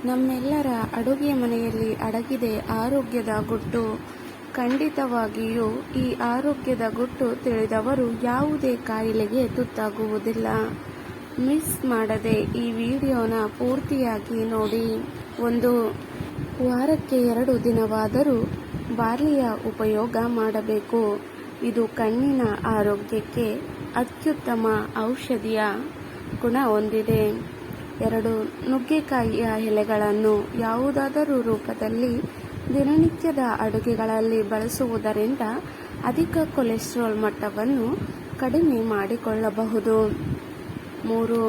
ನಮ್ಮೆಲ್ಲರ ಅಡುಗೆ ಮನೆಯಲ್ಲಿ ಅಡಗಿದೆ ಆರೋಗ್ಯದ ಗುಟ್ಟು. ಖಂಡಿತವಾಗಿಯೂ ಈ ಆರೋಗ್ಯದ ಗುಟ್ಟು ತಿಳಿದವರು ಯಾವುದೇ ಕಾಯಿಲೆಗೆ ತುತ್ತಾಗುವುದಿಲ್ಲ. ಮಿಸ್ ಮಾಡದೆ ಈ ವಿಡಿಯೋನ ಪೂರ್ತಿಯಾಗಿ ನೋಡಿ. 1. ವಾರಕ್ಕೆ 2 ದಿನವಾದರೂ ಬಾರ್ಲಿಯ ಉಪಯೋಗ ಮಾಡಬೇಕು. ಇದು ಕಣ್ಣಿನ ಆರೋಗ್ಯಕ್ಕೆ ಅತ್ಯುತ್ತಮ ಔಷಧಿಯ ಗುಣ ಹೊಂದಿದೆ. 2. ನುಗ್ಗೆಕಾಯಿಯ ಎಲೆಗಳನ್ನು ಯಾವುದಾದರೂ ರೂಪದಲ್ಲಿ ದಿನನಿತ್ಯದ ಅಡುಗೆಗಳಲ್ಲಿ ಬಳಸುವುದರಿಂದ ಅಧಿಕ ಕೊಲೆಸ್ಟ್ರಾಲ್ ಮಟ್ಟವನ್ನು ಕಡಿಮೆ ಮಾಡಿಕೊಳ್ಳಬಹುದು. 3.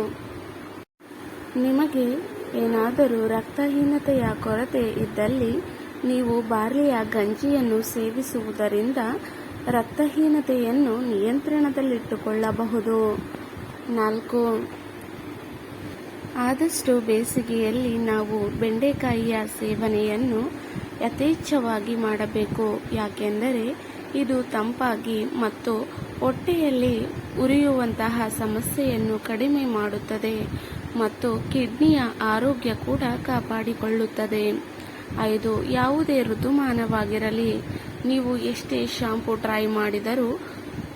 ನಿಮಗೆ ಏನಾದರೂ ರಕ್ತಹೀನತೆಯ ಕೊರತೆ ಇದ್ದಲ್ಲಿ ನೀವು ಬಾರ್ಲಿಯ ಗಂಜಿಯನ್ನು ಸೇವಿಸುವುದರಿಂದ ರಕ್ತಹೀನತೆಯನ್ನು ನಿಯಂತ್ರಣದಲ್ಲಿಟ್ಟುಕೊಳ್ಳಬಹುದು. 4. ಆದಷ್ಟು ಬೇಸಿಗೆಯಲ್ಲಿ ನಾವು ಬೆಂಡೆಕಾಯಿಯ ಸೇವನೆಯನ್ನು ಯಥೇಚ್ಛವಾಗಿ ಮಾಡಬೇಕು. ಯಾಕೆಂದರೆ ಇದು ತಂಪಾಗಿ ಮತ್ತು ಹೊಟ್ಟೆಯಲ್ಲಿ ಉರಿಯುವಂತಹ ಸಮಸ್ಯೆಯನ್ನು ಕಡಿಮೆ ಮಾಡುತ್ತದೆ ಮತ್ತು ಕಿಡ್ನಿಯ ಆರೋಗ್ಯ ಕೂಡ ಕಾಪಾಡಿಕೊಳ್ಳುತ್ತದೆ. 5. ಯಾವುದೇ ಋತುಮಾನವಾಗಿರಲಿ ನೀವು ಎಷ್ಟೇ ಶಾಂಪೂ ಟ್ರೈ ಮಾಡಿದರೂ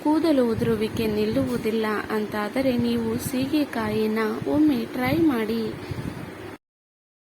ಕೂದಲು ಉದುರುವಿಕೆ ನಿಲ್ಲುವುದಿಲ್ಲ ಅಂತಾದರೆ ನೀವು ಸೀಗೆಕಾಯಿನ ಒಮ್ಮೆ ಟ್ರೈ ಮಾಡಿ.